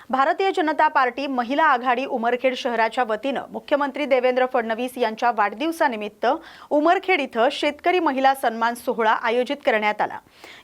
Bharatiya Janata party महिला आघाडी उमरखेड शहराच्या वतीनं मुख्यमंत्री देवेंद्र फडणवीस यांच्या वाढदिवसानिमित्त उमरखेड इथं शेतकरी महिला सन्मान सोहळा आयोजित करण्यात आला।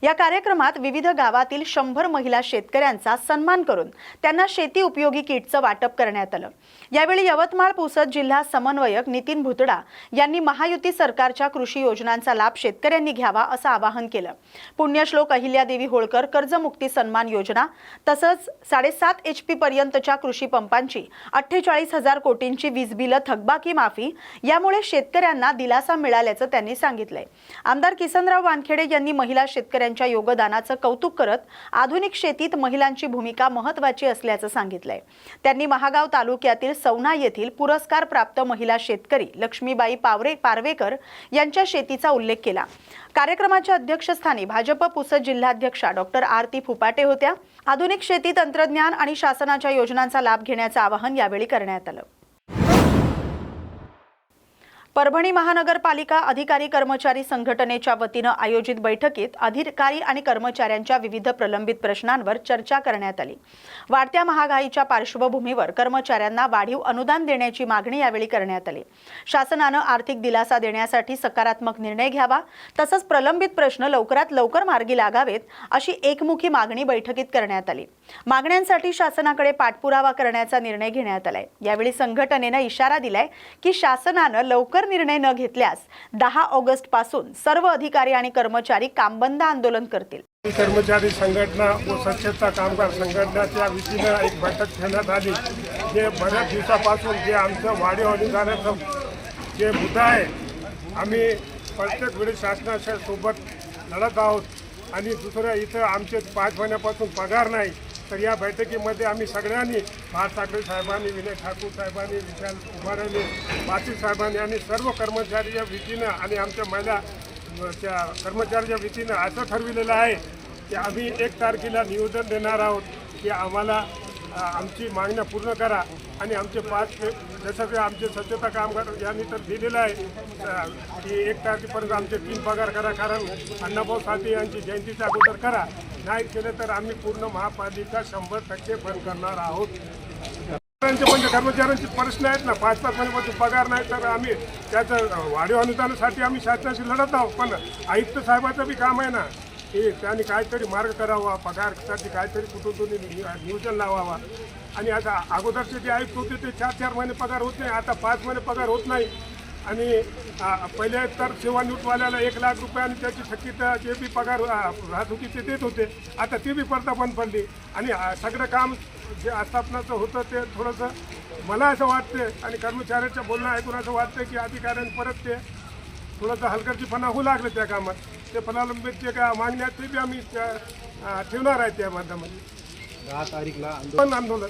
या कार्यक्रमात विविध गावातील 100 महिला शेतकऱ्यांचा सन्मान करून त्यांना शेती उपयोगी किटचं वाटप करण्यात आलं। यावेळी यवतमाळ पुसद जिल्हा समन्वयक नितीन भुतडा यांनी महायुती सरकारच्या कृषी योजनांचा लाभ शेतकऱ्यांनी घ्यावा असं आवाहन केलं। पुण्यश्लोक अहिल्यादेवी होळकर कर्जमुक्ती सन्मान योजना तसंच 7.5 HP पर्यंतच्या कृषी पंपांची 48,000 कोटींची वीज बिल थकबाकी माफी यामुळे शेतकऱ्यांना दिलासा मिळाल्याचं त्यांनी सांगितलंय। आमदार किसनराव वानखेडे यांनी महिला शेतकऱ्यांच्या योगदानाचं कौतुक करत आधुनिक शेतीत महिलांची भूमिका महत्त्वाची असल्याचं सांगितलंय। त्यांनी महागाव तालुक्यातील सौना येथील पुरस्कार प्राप्त महिला शेतकरी लक्ष्मीबाई पारवेकर यांच्या शेतीचा उल्लेख केला। कार्यक्रमाच्या अध्यक्षस्थानी भाजप पुसद जिल्हाध्यक्षा डॉक्टर आरती फुपाटे होत्या। आधुनिक शेती तंत्रज्ञान आणि शासनाच्या योजनांचा लाभ घेण्याचं आवाहन यावेळी करण्यात आलं। परभणी महानगरपालिका अधिकारी कर्मचारी संघटनेच्या वतीनं आयोजित बैठकीत अधिकारी आणि कर्मचाऱ्यांच्या विविध प्रलंबित प्रश्नांवर चर्चा करण्यात आली। वाढत्या महागाईच्या पार्श्वभूमीवर कर्मचाऱ्यांना वाढीव अनुदान देण्याची मागणी यावेळी करण्यात आली। शासनानं आर्थिक दिलासा देण्यासाठी सकारात्मक निर्णय घ्यावा तसंच प्रलंबित प्रश्न लवकरात लवकर मार्गी लागावेत अशी एकमुखी मागणी बैठकीत करण्यात आली। मागण्यांसाठी शासनाकडे पाठपुरावा करण्याचा निर्णय घेण्यात आलाय। यावेळी संघटनेनं इशारा दिलाय की शासनानं लवकर निर्णय न घेतल्यास 10 ऑगस्ट पासून सर्व अधिकारी आणि कर्मचारी कामबंद आंदोलन करतील। कर्मचारी संघटना व स्वच्छता कामगार संघटनाच्या वतीनं एक बैठक घेण्यात आली। जे बऱ्याच दिवसापासून जे आमचं वाढीव अनुदानाचा जे मुद्दा आहे, आम्ही प्रत्येक वेळी शासनाच्या सोबत लढत आहोत आणि दुसरं इथं आमचे 5 महिन्यापासून पगार नाही। तर या बैठकीमध्ये आम्ही सगळ्यांनी भारत ठाकरे साहेबांनी, विनय ठाकूर साहेबांनी, विशाल उभारांनी, पाटील साहेबांनी आणि सर्व कर्मचाऱ्यांच्या वतीनं आणि आमच्या महिला त्या कर्मचाऱ्यांच्या वतीनं असं ठरविलेलं आहे की आम्ही 1 तारखेला निवेदन देणार आहोत की आम्हाला आमची मागण्या पूर्ण करा आणि आमचे 5 जसं की आमचे स्वच्छता कामगार यांनी तर दिलेलं आहे की 1 तारखेपर्यंत आमचे 3 पगार करा, कारण अण्णाभाऊ साठे यांची जयंतीच्या अगोदर करा। नाही केलं तर आम्ही पूर्ण महापालिका 100% बंद करणार आहोत। म्हणजे कर्मचाऱ्यांचे प्रश्न आहेत ना, 5-5 महिन्यापासून पगार नाही तर आम्ही त्याचं वाढीव अनुदानासाठी आम्ही शासनाशी लढत आहोत। पण आयुक्त साहेबाचं बी काम आहे ना की त्यांनी काहीतरी मार्ग करावा, पगारसाठी काहीतरी कुठून नियोजन लावावा। आणि आता अगोदरचे जे आयुक्त होते ते 4-4 महिने पगार होत नाही, आता 5 महिने पगार होत नाही। आणि पहिले तर सेवानिवृत्तवाल्याला 1 लाख रुपये आणि त्याची थकीत जे बी पगार राहत होती ते देत होते, आता ती बी परता बंद पडली। आणि सगळं काम जे आस्थापनाचं होतं ते थोडंसं मला असं वाटते आणि कर्मचाऱ्यांच्या बोलणं ऐकून असं वाटतं की अधिकाऱ्यांनी परत ते थोडंसं हलगर्जीपणा होऊ लागलं त्या कामात। ते प्रलंबित जे काय मागण्या ते बी आम्ही ठेवणार आहे त्या माध्यमात 10 तारीखला आंदोलन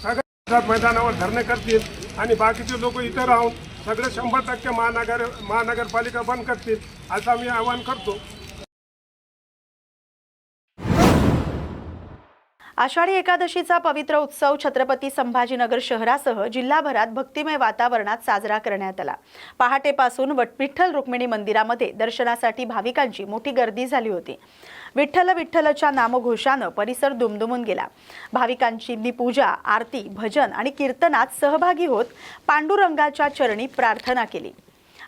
सगळ्या मैदानावर धरणे करतील आणि बाकीचे लोक इथं राहून सगळे 100% महानगरपालिका बंद करतील असं आम्ही आवाहन करतो। आषाढी एकादशीचा पवित्र उत्सव छत्रपती संभाजीनगर शहरासह जिल्हाभरात भक्तिमय वातावरणात साजरा करण्यात आला। पहाटेपासून विठ्ठल रुक्मिणी मंदिरामध्ये दर्शनासाठी भाविकांची मोठी गर्दी झाली होती। विठ्ठल विठ्ठलच्या नामघोषानं परिसर दुमदुमून गेला। भाविकांची पूजा, आरती, भजन आणि कीर्तनात सहभागी होत पांडुरंगाच्या चरणी प्रार्थना केली।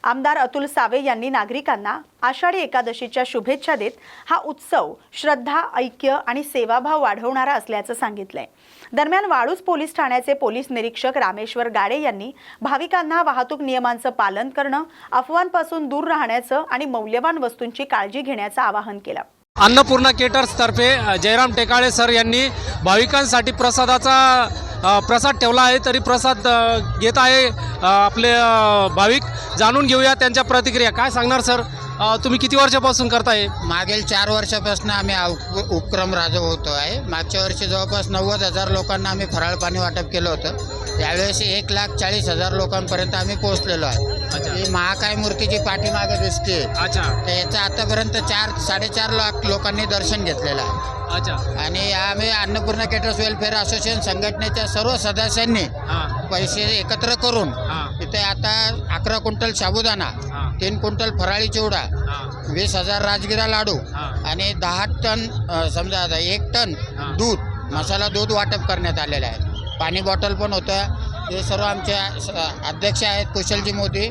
आमदार अतुल सावे यांनी नागरिकांना आषाढी एकादशीच्या शुभेच्छा देत हा उत्सव श्रद्धा, ऐक्य आणि सेवाभाव वाढवणारा असल्याचं सांगितलंय। दरम्यान वाळूज पोलीस ठाण्याचे पोलीस निरीक्षक रामेश्वर गाडे यांनी भाविकांना वाहतूक नियमांचं पालन करणं, अफवांपासून दूर राहण्याचं आणि मौल्यवान वस्तूंची काळजी घेण्याचं आवाहन केलं। अन्नपूर्णा केटर्स तर्फे जयराम टेकाळे सर यांनी भाविकांसाठी प्रसाद ठेवला आहे, तरी प्रसाद घेत आहे आपले भाविक। जाणून घेऊया त्यांच्या प्रतिक्रिया। काय सांगणार सर, तुम्ही किती वर्षापासून करताय? मागील 4 वर्षापासून आम्ही उपक्रम राबवतो आहे। मागच्या वर्षी जवळपास 90,000 लोकांना आम्ही फराळ पाणी वाटप केलं होतं। यावेळेस 1,40,000 लोकांपर्यंत आम्ही पोहोचलेलो आहे। ही महाकाय मूर्तीची पाठीमागे दिसते, तर याचं आतापर्यंत 4-4.5 लाख लोकांनी दर्शन घेतलेलं आहे। आणि आम्ही अन्नपूर्णा केटर्स वेलफेअर असोसिएशन संघटनेच्या सर्व सदस्यांनी पैसे एकत्र करून इथे आता 11 क्विंटल साबुदाणा, 3 क्विंटल फराळी चिवडा, 20,000 राजगिरा लाडू आणि 10 टन समजा 1 टन दूध मसाला दूध वाटप करण्यात आलेलं आहे, पाणी बॉटल पण होतं. हे सर्व आमचे अध्यक्ष आहेत कुशलजी मोदी,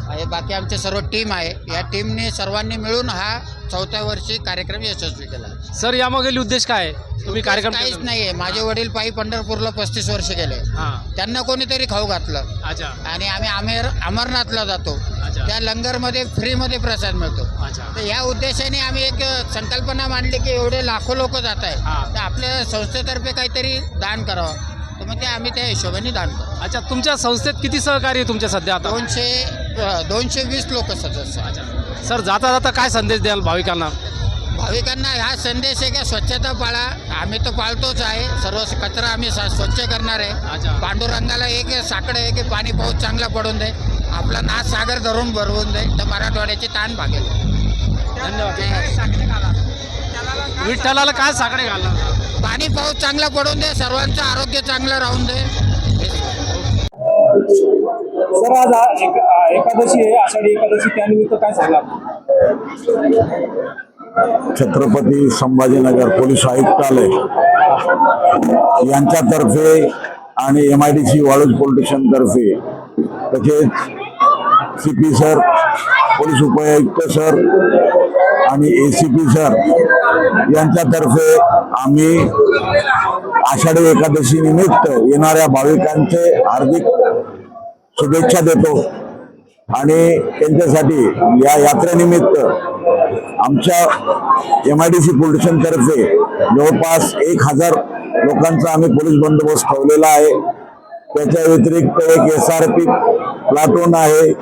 हे बाकी आमचे सर्व टीम आहे. या टीमने सर्वांनी मिळून हा 4थ्या वर्षी कार्यक्रम यशस्वी केला. सर यामागील उद्देश काय आहे? तुम्ही कार्यक्रम काहीच नाही आहे. माझे वडील पायी पंढरपूरला 35 वर्ष गेले. त्यांना कोणीतरी खाऊ घातलं अच्छा आणि आम्ही अमरनाथला जातो. अच्छा. त्या लंगरमध्ये फ्रीमध्ये प्रसाद मिळतो. अच्छा. तर या उद्देशाने आम्ही एक संकल्पना मांडली की एवढे लाखो लोक जात आहेत, तर आपल्या संस्थेतर्फे काहीतरी दान करावं. तर मग ते आम्ही त्या हिशोबाने दान करतो. अच्छा, तुमच्या संस्थेत किती सहकारी आहे तुमच्या सध्या आता? 220 लोक सदस्य आहेत. सर जाता जाता काय संदेश द्याल भाविकांना? भाविकांना हा संदेश आहे की स्वच्छता पाळा. आम्ही तर पाळतोच आहे. सर्व कचरा आम्ही स्वच्छ करणार आहे. अच्छा. पांडुरंगाला एक साकडं आहे की पाणी पाऊस चांगला पडून दे, आपला नाथ सागर धरून भरवून दे, तर मराठवाड्याची ताण भागेल. धन्यवाद. विठ्ठलाला काय साकडे घालणार? पाणी पाऊस चांगला पडून दे, सर्वांचं आरोग्य चांगलं राहून दे. सर आज एकादशी आहे, आषाढी एकादशी, त्यानिमित्त काय सांगणार? छत्रपती संभाजीनगर पोलीस आयुक्तालय यांच्यातर्फे आणि MIDC वाळूज पोलीस स्टेशनतर्फे, तसेच CP सर, पोलीस उपायुक्त सर आणि ACP सर यांच्यातर्फे आम्ही आषाढी एकादशी निमित्त येणाऱ्या भाविकांचे हार्दिक शुभेच्छा देतो आणि त्यांच्यासाठी या यात्रेनिमित्त आमच्या MIDC पोलीस स्टेशनतर्फे जवळपास 1000 लोकांचा आम्ही पोलीस बंदोबस्त ठेवलेला आहे. त्याच्या व्यतिरिक्त एक SRP प्लाटून आहे.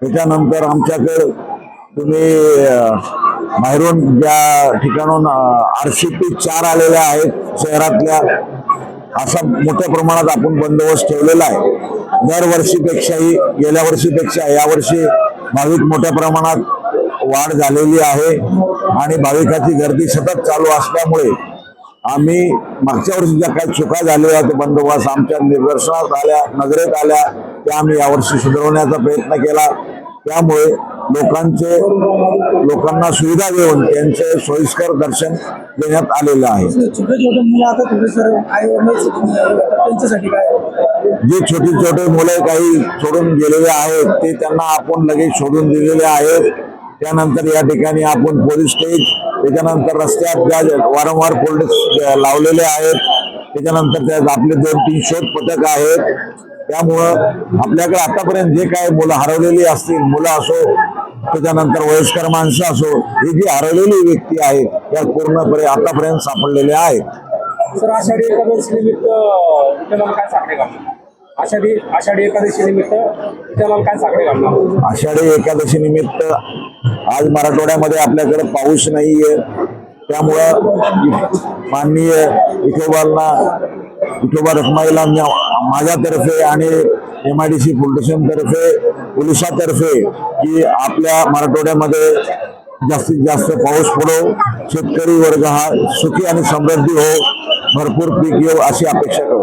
त्याच्यानंतर आमच्याकडे तुम्ही बाहेरून ज्या ठिकाणून RCP 4 आलेल्या आहेत शहरातल्या, असा मोठ्या प्रमाणात आपण बंदोबस्त ठेवलेला आहे. दरवर्षीपेक्षाही गेल्या वर्षीपेक्षा यावर्षी भाविक मोठ्या प्रमाणात वाढ झालेली आहे आणि भाविकाची गर्दी सतत चालू असल्यामुळे आम्ही मागच्या वर्षी ज्या काही चुका झालेल्या ते बंदोबस्त आमच्या निदर्शनास आल्या, नजरेत आल्या, त्या आम्ही यावर्षी सुधारवण्याचा प्रयत्न केला. त्यामुळे लोकांना सुविधा देऊन त्यांचे सोयीस्कर दर्शन देण्यात आलेलं आहे. त्यांच्यासाठी काय? जे छोटे मुलं काही सोडून गेलेले आहेत ते त्यांना आपण लगेच सोडून दिलेले आहेत. त्यानंतर या ठिकाणी आपण पोलीस स्टेज, त्याच्यानंतर रस्त्यात ज्या वारंवार पोलीस लावलेले आहेत, त्याच्यानंतर त्यात आपले 2-3 शोध पथक आहेत. त्यामुळं आपल्याकडे आतापर्यंत जे काही मुलं हरवलेली असतील, मुलं असो, त्याच्यानंतर वयस्कर माणसं असो, ही जी हरवलेली व्यक्ती आहे त्या पूर्णपणे आतापर्यंत सापडलेले आहेत. सर आषाढी एकादशी निमित्त विठ्ठलाला काय साकडे घालणार? आषाढी एकादशी निमित्त विठ्ठलाला काय साकडे घालणार? आषाढी एकादशी निमित्त आज मराठवाड्यामध्ये आपल्याकडे पाऊस नाहीये. त्यामुळं माननीय विठोबा रखमाईला माझ्यातर्फे आणि MIDC पोलीस स्टेशनतर्फे, पोलिसातर्फे की आपल्या मराठवाड्यामध्ये जास्तीत जास्त पाऊस पडो, शेतकरी वर्ग हा सुखी आणि समृद्धी हो, भरपूर पीक येऊ अशी अपेक्षा करतो.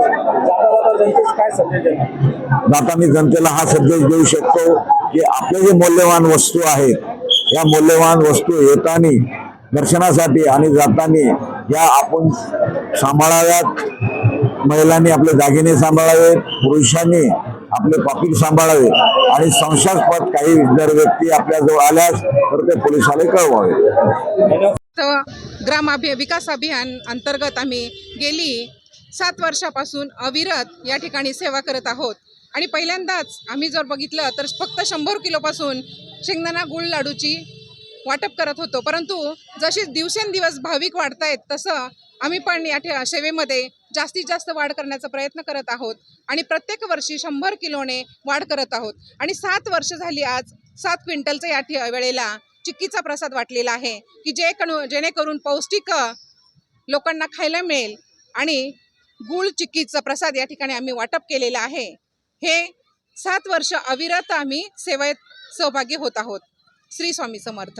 काय संदेश देणार? जाताना जनतेला हा संदेश देऊ शकतो की आपले जे मौल्यवान वस्तू आहेत, या मौल्यवान वस्तू येताना दर्शनासाठी आणि जाताना या आपण सांभाळाव्यात. महिलांनी आपले दागिने सांभाळावे, पुरुषांनी आपले पाकीट सांभाळावे आणि संशयास्पद काही जर व्यक्ती आपल्याजवळ आल्यास तर ते पोलिसाला कळवावे. विकास अभियान अंतर्गत आम्ही गेली 7 वर्षापासून अविरत या ठिकाणी सेवा करत आहोत आणि पहिल्यांदाच आम्ही जर बघितलं तर फक्त 100 किलोपासून शेंगदाणा गुळ लाडूची वाटप करत होतो, परंतु जसे दिवसेंदिवस भाविक वाढत आहेत तसं आम्ही पण या सेवेमध्ये जास्तीत जास्त वाढ करण्याचा प्रयत्न करत आहोत आणि प्रत्येक वर्षी 100 किलोने वाढ करत आहोत आणि 7 वर्ष झाली आज 7 क्विंटलचा या वेळेला चिक्कीचा प्रसाद वाटलेला आहे की जेणेकरून पौष्टिक लोकांना खायला मिळेल आणि गुळ चिक्कीचा प्रसाद या ठिकाणी आम्ही वाटप केलेला आहे. हे 7 वर्ष अविरत आम्ही सेवेत सहभागी होत आहोत. श्री स्वामी समर्थ.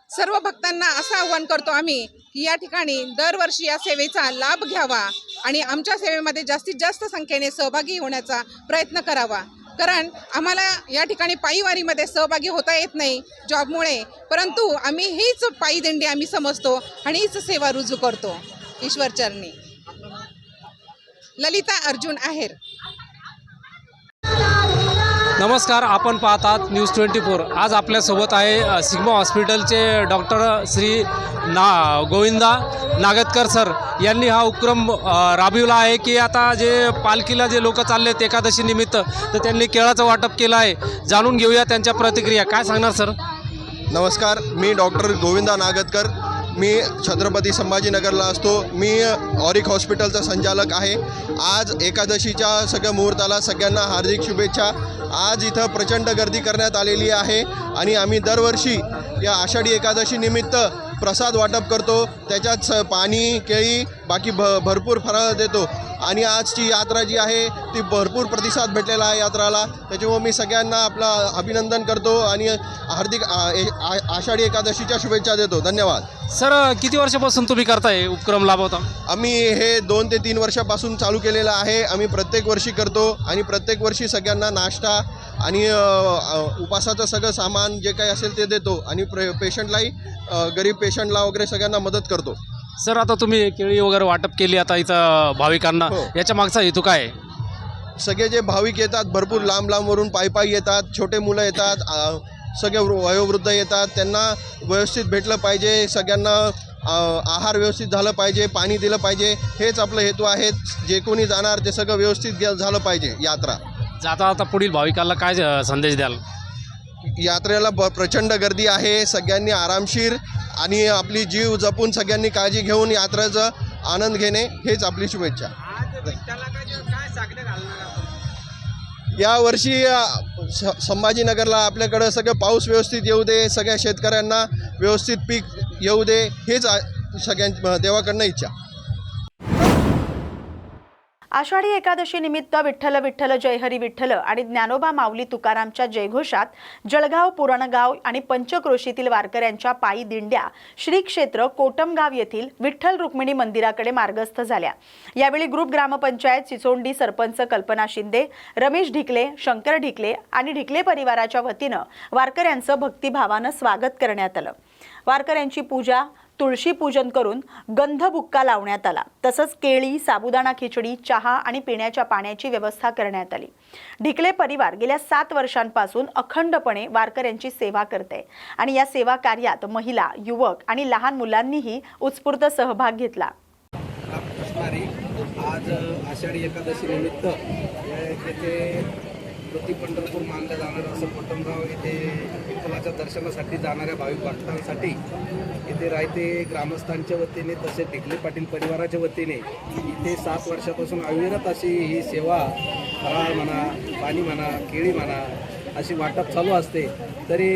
सर्व भक्तांना असं आवाहन करतो आम्ही की या ठिकाणी दरवर्षी या सेवेचा लाभ घ्यावा आणि आमच्या सेवेमध्ये जास्तीत जास्त संख्येने सहभागी होण्याचा प्रयत्न करावा. कारण आम्हाला या ठिकाणी पायीवारीमध्ये सहभागी होता येत नाही जॉबमुळे, परंतु आम्ही हीच पायी दिंडी आम्ही समजतो आणि हीच सेवा रुजू करतो ईश्वरचरणी. ललिता अर्जुन आहेर. नमस्कार, आपण पाहतात न्यूज 24. आज आपल्यासोबत आहे सिग्मा हॉस्पिटलचे डॉक्टर श्री गोविंदा नागतकर सर यांनी हा उपक्रम राबविला आहे की आता जे पालखीला जे लोक चाललेत एकादशी निमित्त, तर त्यांनी केळाचं वाटप केलं आहे. जाणून घेऊया त्यांच्या प्रतिक्रिया. काय सांगणार सर? नमस्कार, मी डॉक्टर गोविंदा नागतकर. मी छत्रपती संभाजीनगरला असतो. मी ऑरिक हॉस्पिटलचा संचालक आहे. आज एकादशीच्या सगळ्या मुहूर्ताला सगळ्यांना हार्दिक शुभेच्छा. आज इथं प्रचंड गर्दी करण्यात आलेली आहे आणि आम्ही दरवर्षी या आषाढी एकादशी निमित्त प्रसाद वाटप करतो. त्याच्यात पाणी, केळी, बाकी भरपूर फराळ देतो आणि आजची यात्रा जी आहे ती भरपूर प्रतिसाद भेटलेला आहे यात्राला. त्याच्यामुळे मी सगळ्यांना आपला अभिनंदन करतो आणि हार्दिक आषाढी एकादशीच्या शुभेच्छा देतो. धन्यवाद. सर, किती वर्षापासून तुम्ही करताय उपक्रम राबवता? आम्ही हे 2 ते 3 वर्षापासून चालू केलेलं आहे. आम्ही प्रत्येक वर्षी करतो आणि प्रत्येक वर्षी सगळ्यांना नाश्ता आणि उपासाचं सगळं सामान जे काही असेल ते देतो आणि पेशंटलाही, गरीब पेशंटला वगैरे सगळ्यांना मदत करतो. सर, आता तुम्ही केळी वगैरे वाटप केली आता इथं भाविकांना, हो. याच्या मागचा हेतू काय आहे? सगळे जे भाविक येतात भरपूर लांब लांबवरून पायी येतात, छोटे मुलं येतात, सगळे वयोवृद्ध येतात. त्यांना व्यवस्थित भेटलं पाहिजे, सगळ्यांना आहार व्यवस्थित झालं पाहिजे, पाणी दिलं पाहिजे, हेच आपलं हेतू आहे. जे कोणी जाणार ते सगळं व्यवस्थित झालं पाहिजे. यात्रा जाता आता पुढील भाविकांना काय संदेश द्याल? यात्रेला प्रचंड गर्दी आहे. सगळ्यांनी आरामशीर आणि आपली जीव जपून सगळ्यांनी काळजी घेऊन यात्रेचा आनंद घेणे हेच आपली शुभेच्छा. यावर्षी संभाजीनगरला आपल्याकडं सगळं पाऊस व्यवस्थित येऊ दे, सगळ्या शेतकऱ्यांना व्यवस्थित पीक येऊ दे, हेच सगळ्यां देवाकडनं इच्छा. आषाढी एकादशी निमित्त विठ्ठल विठ्ठल जय हरी विठ्ठल आणि ज्ञानोबा माऊली तुकारामच्या जयघोषात जळगाव, पुरणगाव आणि पंचक्रोशीतील वारकऱ्यांच्या पायी दिंड्या श्री क्षेत्र कोटमगाव येथील विठ्ठल रुक्मिणी मंदिराकडे मार्गस्थ झाल्या. यावेळी ग्रुप ग्रामपंचायत चिचोंडी सरपंच कल्पना शिंदे, रमेश ढिकले, शंकर ढिकले आणि ढिकले परिवाराच्या वतीनं वारकऱ्यांचं भक्तिभावानं स्वागत करण्यात आलं. वारकऱ्यांची पूजा, तुळशी पूजन करून गंधबुक्का लावण्यात आला. तसंच केळी, साबुदाणा खिचडी, चहा आणि पिण्याच्या पाण्याची व्यवस्था करण्यात आली. ढिकले परिवार गेल्या 7 वर्षांपासून अखंडपणे वारकऱ्यांची सेवा करते आणि या सेवा कार्यात महिला, युवक आणि लहान मुलांनीही उत्स्फूर्त सहभाग घेतला. आज आषाढी एकादशी निमित्त येथे प्रति पंढरपूर मानलं जाणारं असं कोटमगाव येथे विठ्ठलाच्या दर्शनासाठी जाणाऱ्या भाविक भक्तांसाठी इथे रायते ग्रामस्थांच्या वतीने तसेच ढिकले पाटील परिवाराच्या वतीने इथे 7 वर्षापासून अविरत अशी ही सेवा, फराळ म्हणा, पाणी म्हणा, केळी म्हणा, अशी वाटप चालू असते. तरी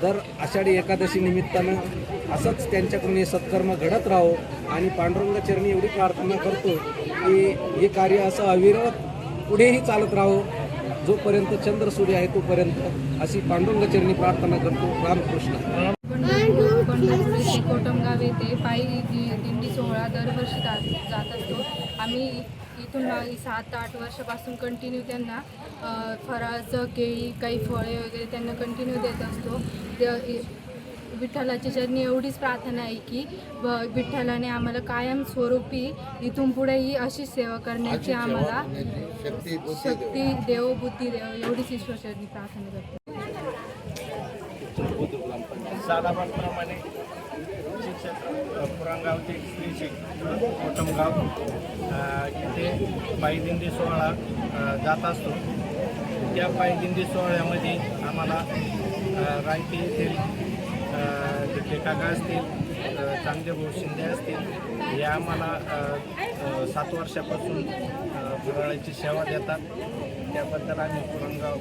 दर आषाढी एकादशी निमित्तानं असंच त्यांच्याकडून हे सत्कर्म घडत राहो आणि पांडुरंग चरणी एवढी प्रार्थना करतो की हे कार्य असं अविरत पुढेही चालत राहो, जोपर्यंत चंद्र सूर्य आहे तोपर्यंत, अशी पांडुरंग चरणी प्रार्थना करतो. रामकृष्ण. पंढरपूर कोटमगाव येथे पायी दिंडी सोहळा दरवर्षी जात असतो. आम्ही इथून 7-8 वर्षापासून कंटिन्यू त्यांना फराळाचं, केळी, काही फळे वगैरे त्यांना कंटिन्यू देत असतो. विठ्ठलाच्या चरणी एवढीच प्रार्थना आहे की विठ्ठलाने आम्हाला कायम स्वरूपी इथून पुढेही अशी सेवा करण्याची आम्हाला शक्ती देव, बुद्धी देव, एवढीच ईश्वरचरणी प्रार्थना करतो. साधारणप्रमाणे पुरणगाव ते श्री कोटमगाव इथे पायीदिंडी सोहळा जात असतो. त्या पायीदिंडी सोहळ्यामध्ये आम्हाला रायते येथील ढिकले काका असतील, चांगले भाऊ शिंदे असतील, हे आम्हाला 7 वर्षापासून फराळाची सेवा देतात. त्याबद्दल आम्ही पुरणगाव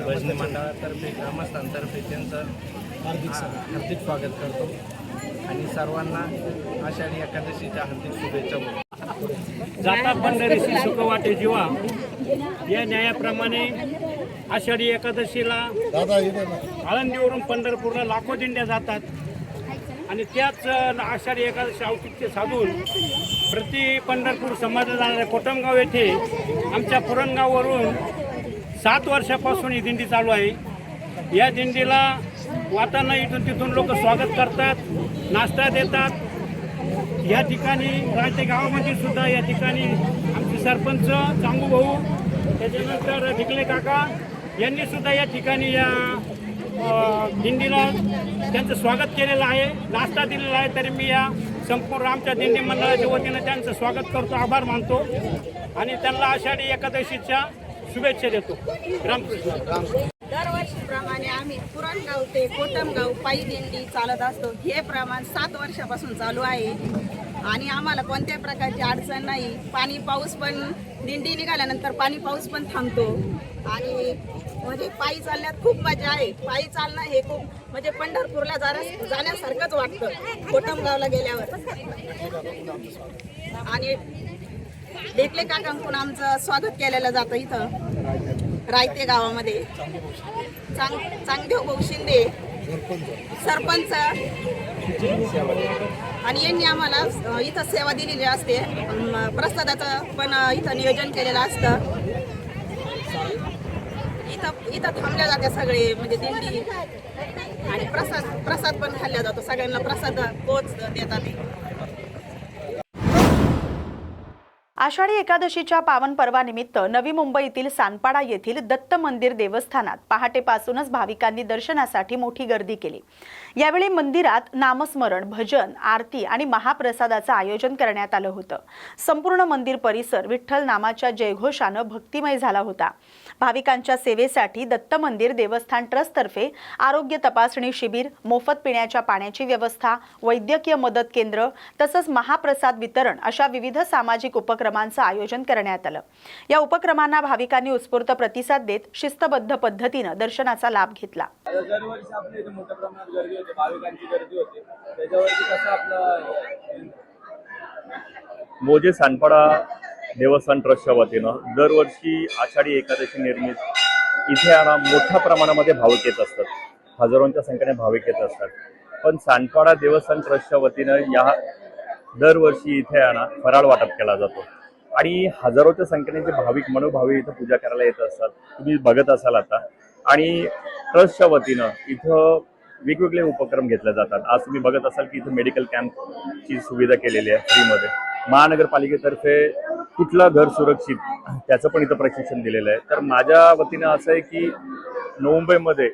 भजनी मंडळातर्फे, ग्रामस्थांतर्फे त्यांचं हार्दिक स्वागत करतो आणि सर्वांना आषाढी एकादशीच्या हार्दिक शुभेच्छा बोलतो. जाता पंढरीसी सुख वाटे जीवा या न्यायाप्रमाणे आषाढी एकादशीला आळंदीवरून पंढरपूरला लाखो दिंड्या जातात आणि त्याच आषाढी एकादशी औचित्य साधून प्रति पंढरपूर समाजात जाणाऱ्या कोटमगाव येथे आमच्या पुरणगाववरून 7 वर्षापासून ही दिंडी चालू आहे. या दिंडीला वाटाणा इथून तिथून लोक स्वागत करतात, नाश्ता देतात. या ठिकाणी रायते गावामध्ये सुद्धा या ठिकाणी आमचे सरपंच चांगू भाऊ, त्याच्यानंतर ढिकले काका यांनी सुद्धा या ठिकाणी या दिंडीला त्यांचं स्वागत केलेलं आहे, नाश्ता दिलेला आहे. तरी मी या संपूर्ण आमच्या दिंडी मंडळाच्या वतीनं त्यांचं स्वागत करतो, आभार मानतो आणि त्यांना आषाढी एकादशीच्या शुभेच्छा देतो. रामकृष्ण. दरवर्षीप्रमाणे आम्ही पुरणगाव ते कोटमगाव पायी दिंडी चालत असतो. हे प्रमाण 7 वर्षापासून चालू आहे आणि आम्हाला कोणत्याही प्रकारची अडचण नाही. पाणी पाऊस पण दिंडी निघाल्यानंतर पाणी पाऊस पण थांबतो आणि म्हणजे पायी चालण्यात खूप मजा आहे. पायी चालणं हे खूप म्हणजे पंढरपूरला जाण्यासारखंच वाटतं कोटमगावला गेल्यावर. आणि ढेकले काकांकडून आमचं स्वागत केलेलं जातं इथं रायते गावामध्ये. चांगदेव भाऊ शिंदे सरपंच आणि यांनी आम्हाला इथं सेवा दिलेली असते. प्रसादाचं पण इथं नियोजन केलेलं असतं. इथं थांबल्या जाते सगळे म्हणजे दिंडी आणि प्रसाद पण खाल्ला जातो. सगळ्यांना प्रसाद पोच देतात. आषाढी एकादशीच्या पावन पर्वानिमित्त नवी मुंबईतील सानपाडा येथील दत्त मंदिर देवस्थानात पहाटेपासूनच भाविकांनी दर्शनासाठी मोठी गर्दी केली. यावेळी मंदिरात नामस्मरण, भजन, आरती आणि महाप्रसादाचं आयोजन करण्यात आलं होतं. संपूर्ण मंदिर परिसर विठ्ठल नामाच्या जयघोषानं भक्तिमय झाला होता. भाविकांच्या सेवेसाठी दत्त मंदिर देवस्थान ट्रस्टतर्फे आरोग्य तपासणी शिबिर, मोफत पिण्याच्या पाण्याची व्यवस्था, वैद्यकीय मदत केंद्र तसंच महाप्रसाद वितरण अशा विविध सामाजिक उपक्रमांचं आयोजन करण्यात आलं. या उपक्रमांना भाविकांनी उत्स्फूर्त प्रतिसाद देत शिस्तबद्ध पद्धतीनं दर्शनाचा लाभ घेतला. दरवर्षी आपल्या इथे मोठ्या प्रमाणात गर्दी होते, भाविकांची गर्दी होते. त्याच्यावरती कसं आपलं मोजे सानपाडा देवस्थान ट्रस्टच्या वतीनं दरवर्षी आषाढी एकादशी निर्मित इथे मोठ्या प्रमाणामध्ये भाविक येत असतात. हजारोंच्या संख्येने भाविक येत असतात. पण सानपाडा देवस्थान ट्रस्टच्या वतीनं या दरवर्षी इथे फराळ वाटप केला जातो आणि हजारोच्या संख्येने जे भाविक मनोभावी इथं पूजा करायला येत असतात. तुम्ही बघत असाल आता. आणि ट्रस्टच्या वतीनं इथं वेगवेगळे उपक्रम घेतले जातात. आज तुम्ही बघत असाल की इथं मेडिकल कॅम्पची सुविधा केलेली आहे फ्रीमध्ये. महानगरपालिकेतर्फे कुठलं घर सुरक्षित त्याचं पण इथं प्रशिक्षण दिलेलं आहे. तर माझ्या वतीनं असं आहे की मुंबईमध्ये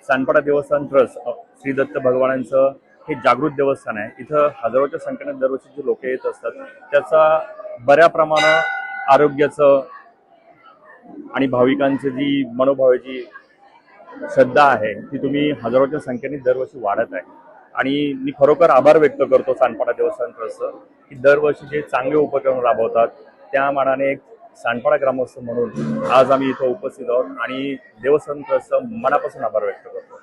सानपाडा देवस्थान ट्रस्ट श्री दत्त भगवानांचं हे जागृत देवस्थान आहे. इथं हजारोच्या संख्येने दरवर्षी जे लोक येत असतात त्याचा बऱ्या प्रमाणात आरोग्याचं आणि भाविकांची जी मनोभावाची श्रद्धा आहे ती तुम्ही हजारोच्या संख्येने दरवर्षी वाढत आहे. आणि मी खरोखर आभार व्यक्त करतो सानपाडा देवस्थान ट्रस्टचं की दरवर्षी जे चांगले उपक्रम राबवतात त्या मानाने एक सानपाडा ग्रामस्थ म्हणून आज आम्ही इथं उपस्थित आहोत आणि देवस्थान ट्रस्टचं मनापासून आभार व्यक्त करतो.